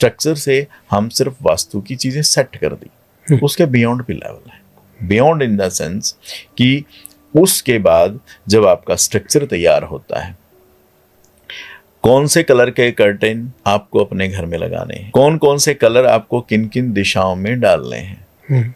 Structure से हम सिर्फ वास्तु की चीजें सेट कर दी, उसके बियॉन्ड भी लेवल है। बियॉन्ड इन द सेंस कि उसके बाद जब आपका स्ट्रक्चर तैयार होता है, कौन से कलर के कर्टेन आपको अपने घर में लगाने हैं, कौन कौन से कलर आपको किन किन दिशाओं में डालने हैं।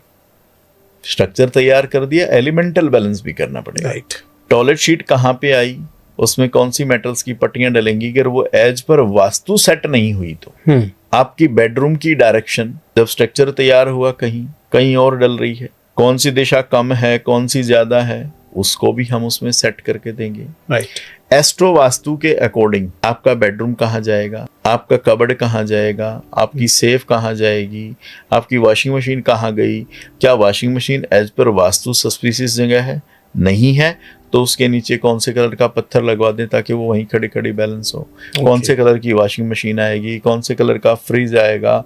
स्ट्रक्चर तैयार कर दिया, एलिमेंटल बैलेंस भी करना पड़ेगा। राइट। टॉयलेट शीट कहाँ पे आई, उसमें कौन सी मेटल्स की पट्टियां डलेंगी, अगर वो एज पर वास्तु सेट नहीं हुई तो आपकी बेडरूम की डायरेक्शन जब स्ट्रक्चर तैयार हुआ कहीं कहीं और डल रही है, कौन सी दिशा कम है कौन सी ज्यादा है, उसको भी हम उसमें सेट करके देंगे। राइट। एस्ट्रो वास्तु के अकॉर्डिंग आपका बेडरूम कहाँ जाएगा, आपका कबर्ड कहाँ जाएगा, आपकी सेफ कहाँ जाएगी, आपकी वॉशिंग मशीन कहाँ गई, क्या washing machine as per vastu suspicious जगह है, नहीं है तो उसके नीचे कौन से कलर का पत्थर लगवा दें ताकि वो वहीं खड़ी खड़ी बैलेंस हो। कौन से कलर की वॉशिंग मशीन आएगी, कौन से कलर का फ्रिज आएगा,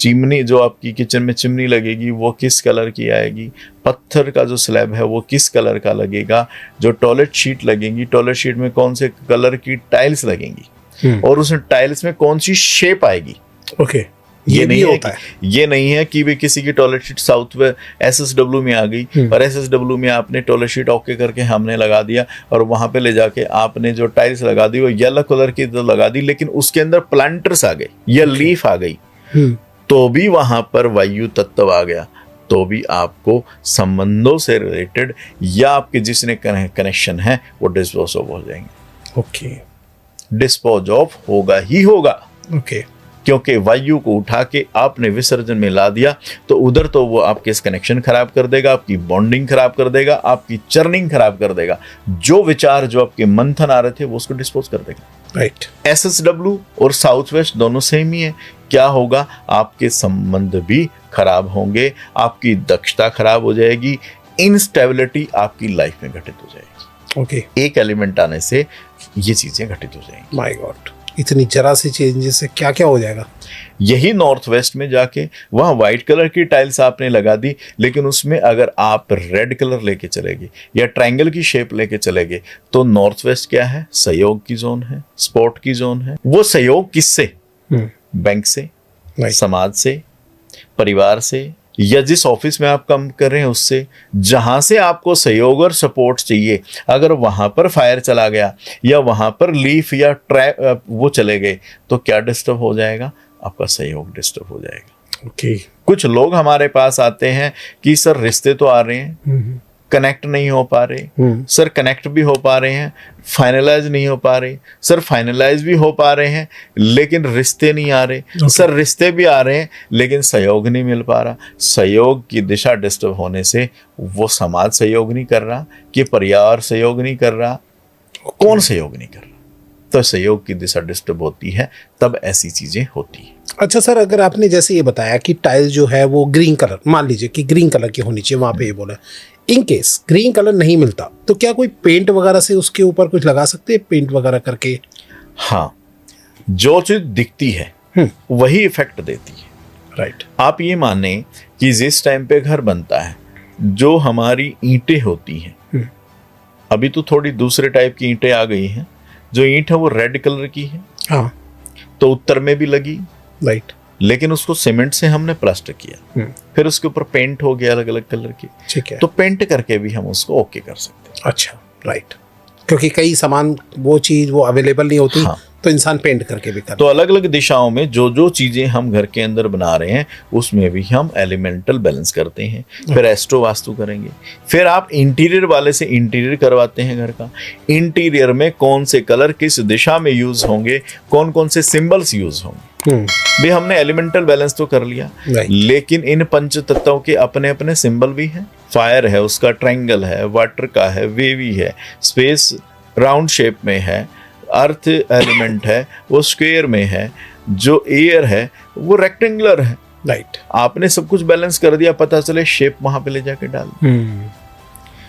चिमनी जो आपकी किचन में चिमनी लगेगी वो किस कलर की आएगी, पत्थर का जो स्लैब है वो किस कलर का लगेगा, जो टॉयलेट शीट लगेंगी टॉयलेट शीट में कौन से कलर की टाइल्स लगेंगी और उस टाइल्स में कौन सी शेप आएगी। ओके। ये नहीं होता है। ये नहीं है कि भी किसी की टॉयलेट शीट साउथ में SSW में आ गई और SSW में आपने टॉयलेट शीट ओके करके हमने लगा दिया और वहां पे ले जाके आपने जो टाइल्स लगा दी वो येलो कलर की तो लगा दी, लेकिन उसके अंदर प्लांटर्स आ गई या लीफ आ गई तो भी वहां पर वायु तत्व आ गया, तो भी आपको संबंधों से रिलेटेड या आपके जिसने कनेक्शन है वो डिस्पोज ऑफ हो जाएंगे। ओके। डिस्पोज ऑफ होगा ही होगा। ओके। क्योंकि वायु को उठा के आपने विसर्जन में ला दिया तो उधर तो वो आपके कनेक्शन खराब कर देगा, आपकी बॉन्डिंग खराब कर देगा, आपकी चर्निंग खराब कर देगा, जो विचार जो आपके मंथन आ रहे थे वो उसको डिस्पोज कर देगा। राइट। SSW और साउथ वेस्ट दोनों सेम ही है। क्या होगा, आपके संबंध भी खराब होंगे, आपकी दक्षता खराब हो जाएगी, इनस्टेबिलिटी आपकी लाइफ में घटित हो जाएगी। ओके। एक एलिमेंट आने से ये चीजें घटित हो जाएंगी। माय गॉड, इतनी जरा सी चेंजेस से क्या क्या हो जाएगा। यही नॉर्थ वेस्ट में जाके वहां व्हाइट कलर की टाइल्स आपने लगा दी, लेकिन उसमें अगर आप रेड कलर लेके चलेंगे या ट्रायंगल की शेप लेके चलेंगे तो नॉर्थ वेस्ट क्या है, सहयोग की जोन है, स्पोर्ट की जोन है। वो सहयोग किससे, बैंक से, समाज से, परिवार से, या जिस ऑफिस में आप काम कर रहे हैं उससे, जहां से आपको सहयोग और सपोर्ट चाहिए, अगर वहां पर फायर चला गया या वहां पर लीफ या वो चले गए तो क्या डिस्टर्ब हो जाएगा, आपका सहयोग डिस्टर्ब हो जाएगा। ओके। कुछ लोग हमारे पास आते हैं कि सर रिश्ते तो आ रहे हैं, कनेक्ट नहीं हो पा रहे, सर कनेक्ट भी हो पा रहे हैं, फाइनलाइज नहीं हो पा रहे, सर फाइनलाइज भी हो पा रहे हैं लेकिन रिश्ते नहीं आ रहे, सर रिश्ते भी आ रहे हैं लेकिन सहयोग नहीं मिल पा रहा। सहयोग की दिशा डिस्टर्ब होने से वो समाज सहयोग नहीं कर रहा कि परिवार सहयोग नहीं कर रहा, कौन सहयोग नहीं कर रहा, तो सहयोग की दिशा डिस्टर्ब होती है, तब ऐसी चीजें होती है। अच्छा सर, अगर आपने जैसे ये बताया कि टाइल जो है वो ग्रीन कलर, मान लीजिए कि ग्रीन कलर की होनी चाहिए, वहां पे ये बोला, इन केस ग्रीन कलर नहीं मिलता तो क्या कोई पेंट वगैरह से उसके ऊपर कुछ लगा सकते हैं, पेंट वगैरह करके? हाँ, जो चीज दिखती है वही इफेक्ट देती है। राइट। आप ये माने कि जिस टाइम पे घर बनता है, जो हमारी ईंटें होती हैं, अभी तो थोड़ी दूसरे टाइप की ईंटें आ गई हैं, जो ईंट है वो रेड कलर की है। हाँ। तो उत्तर में भी लगी, राइट, लेकिन उसको सीमेंट से हमने प्लास्टर किया, फिर उसके ऊपर पेंट हो गया अलग अलग कलर की। ठीक है। तो पेंट करके भी हम उसको ओके कर सकते हैं। अच्छा, राइट, क्योंकि कई सामान वो चीज वो अवेलेबल नहीं होती। हाँ। तो इंसान पेंट करके भी करता। तो अलग अलग दिशाओं में जो जो चीजें हम घर के अंदर बना रहे हैं उसमें भी हम एलिमेंटल बैलेंस करते हैं, फिर एस्ट्रो वास्तु करेंगे। फिर आप इंटीरियर वाले से इंटीरियर करवाते हैं घर का, इंटीरियर में कौन से कलर किस दिशा में यूज होंगे, कौन कौन से सिंबल्स यूज होंगे, भी हमने एलिमेंटल बैलेंस तो कर लिया। लेकिन इन पंच तत्वों के अपने अपने सिंबल भी हैं। फायर है, उसका ट्रायंगल है, वाटर का है, वेवी है, स्पेस राउंड शेप में है, अर्थ एलिमेंट है वो स्क्वायर में है, जो एयर है वो रेक्टेंगुलर है। राइट। आपने सब कुछ बैलेंस कर दिया, पता चले शेप वहां पे ले जाके डाल।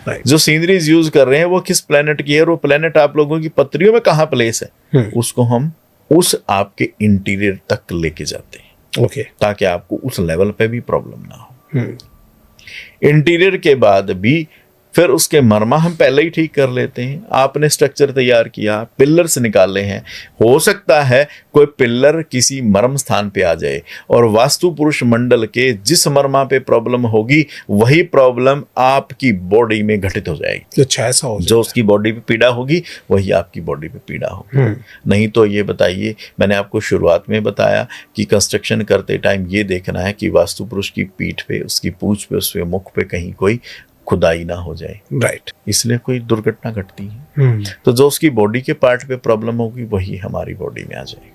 राइट। जो सीनरीज यूज कर रहे हैं वो किस प्लेनेट की है, वो प्लेनेट आप लोगों की पत्रियों में कहाँ प्लेस है, उसको हम उस आपके इंटीरियर तक लेके जाते हैं। ओके। ताकि आपको उस लेवल पे भी प्रॉब्लम ना हो। इंटीरियर के बाद भी फिर उसके मर्मा हम पहले ही ठीक कर लेते हैं। आपने स्ट्रक्चर तैयार किया, पिलर्स निकाले हैं, हो सकता है कोई पिलर किसी मर्म स्थान पे आ जाए और वास्तु पुरुष मंडल के जिस मर्मा पे प्रॉब्लम होगी वही प्रॉब्लम आपकी बॉडी में घटित हो जाएगी। अच्छा, ऐसा हो जो उसकी बॉडी पे पीड़ा होगी वही आपकी बॉडी पे पीड़ा होगी। नहीं तो ये बताइए, मैंने आपको शुरुआत में बताया कि कंस्ट्रक्शन करते टाइम ये देखना है कि वास्तु पुरुष की पीठ पे, उसकी पूंछ पे, उसके मुख पे कहीं कोई खुदाई ना हो जाए, राइट, इसलिए कोई दुर्घटना घटती है। तो जो उसकी बॉडी के पार्ट पे प्रॉब्लम होगी वही हमारी बॉडी में आ जाएगी।